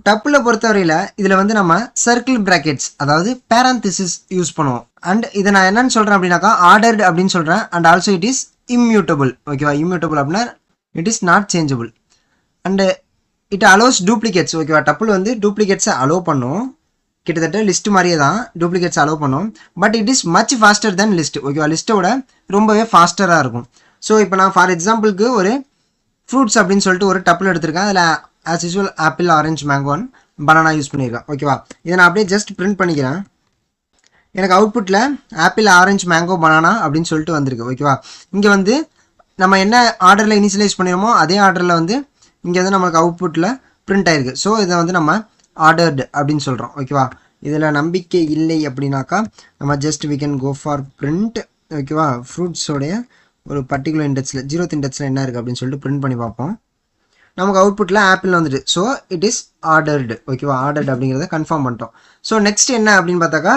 டப்புல பொறுத்தவரையில் இதில் வந்து நம்ம சர்க்கிள் பிராக்கெட்ஸ் அதாவது பேரந்திசிஸ் யூஸ் பண்ணுவோம். அண்ட் இதை நான் என்னன்னு சொல்கிறேன் அப்படின்னாக்கா ஆர்டர்டு அப்படின்னு சொல்கிறேன். And also it is immutable. ஓகேவா, இம்யூட்டபிள் அப்படின்னா it is not changeable. And it allows duplicates. ஓகேவா, டப்புள் வந்து டூப்ளிகேட்ஸை அலோவ் பண்ணும். கிட்டத்தட்ட லிஸ்ட் மாதிரியே தான் டூப்ளிகேட்ஸ் அலோவ் பண்ணும். But it is much faster than list. ஓகேவா, லிஸ்ட்டோட ரொம்பவே ஃபாஸ்டராக இருக்கும். ஸோ இப்போ நான் ஃபார் எக்ஸாம்பிளுக்கு ஒரு ஃப்ரூட்ஸ் அப்படின்னு சொல்லிட்டு ஒரு டப்புள் எடுத்திருக்கேன். அதில் as usual apple, orange, mango, banana use பண்ணியிருக்கேன். ஓகேவா, இதை நான் அப்படியே ஜஸ்ட் பிரிண்ட் பண்ணிக்கிறேன். எனக்கு அவுட்புட்டில் ஆப்பிள், ஆரஞ்சு, மேங்கோ, பனானா அப்படின்னு சொல்லிட்டு வந்திருக்கு. ஓகேவா, இங்கே வந்து நம்ம என்ன ஆர்டரில் இனிஷியலைஸ் பண்ணிடுமோ அதே ஆர்டரில் வந்து இங்கே வந்து நம்மளுக்கு அவுட்புட்டில் பிரிண்ட் ஆயிருக்கு. ஸோ இதை வந்து நம்ம ஆர்டர்டு அப்படின்னு சொல்கிறோம். ஓகேவா, இதில் நம்பிக்கை இல்லை அப்படின்னாக்கா நம்ம just we can go for print. ஓகேவா, ஃப்ரூட்ஸோடைய ஒரு பர்டிகுலர் இண்டெக்ஸில் 0th இண்டெக்ஸில் என்ன இருக்குது அப்படின்னு சொல்லிட்டு பிரிண்ட் பண்ணி பார்ப்போம். நமக்கு அவுட்புட்டில் ஆப்பிள் வந்துட்டு. So it is ordered. ஓகேவா, ஆர்டர்டு அப்படிங்கிறத கன்ஃபார்ம் பண்ணிட்டோம். ஸோ நெக்ஸ்ட் என்ன அப்படின்னு பார்த்தாக்கா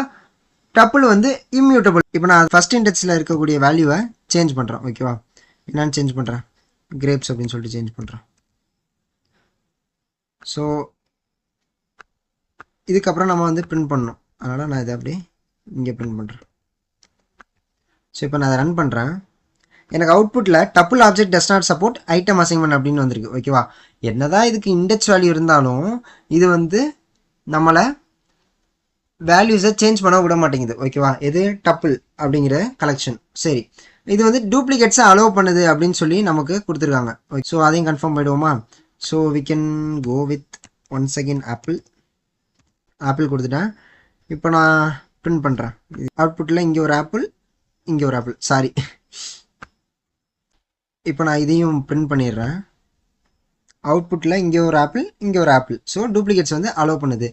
டப்புள் வந்து இம்யூட்டபிள். இப்போ நான் ஃபஸ்ட் இண்டெக்ஸில் இருக்கக்கூடிய வேல்யூவை சேஞ்ச் பண்ணுறேன். ஓகேவா, என்னன்னு சேஞ்ச் பண்ணுறேன், கிரேப்ஸ் அப்படின்னு சொல்லிட்டு சேஞ்ச் பண்ணுறேன். ஸோ இதுக்கப்புறம் நம்ம வந்து பிரிண்ட் பண்ணணும். அதனால் நான் இதை அப்படியே இங்கே பிரிண்ட் பண்ணுறேன். ஸோ இப்போ நான் அதை ரன் பண்ணுறேன். எனக்கு அவுட்புட்டில் tuple object does not support item assignment அப்படின்னு வந்திருக்கு. ஓகேவா, என்னதான் இதுக்கு இண்டெக்ஸ் வேல்யூ இருந்தாலும் இது வந்து நம்மளை வேல்யூஸை சேஞ்ச் பண்ண விட மாட்டேங்குது. ஓகேவா, எது டப்புள் அப்படிங்கிற கலெக்ஷன். சரி, இது வந்து டூப்ளிகேட்ஸை அலோவ் பண்ணுது அப்படின்னு சொல்லி நமக்கு கொடுத்துருக்காங்க. ஓகே, ஸோ அதையும் கன்ஃபார்ம் பண்ணிடுவோமா. So we can go with once again apple கொடுத்துட்டேன். இப்போ நான் பிரிண்ட் பண்ணுறேன். அவுட்புட்டில் இங்கே ஒரு ஆப்பிள், இங்கே ஒரு ஆப்பிள். சாரி, இப்போ நான் இதையும் பிரிண்ட் பண்ணிடுறேன். அவுட்புட்டில் இங்கே ஒரு ஆப்பிள், இங்கே ஒரு ஆப்பிள். ஸோ டூப்ளிகேட்ஸ் வந்து அலோவ் பண்ணுது.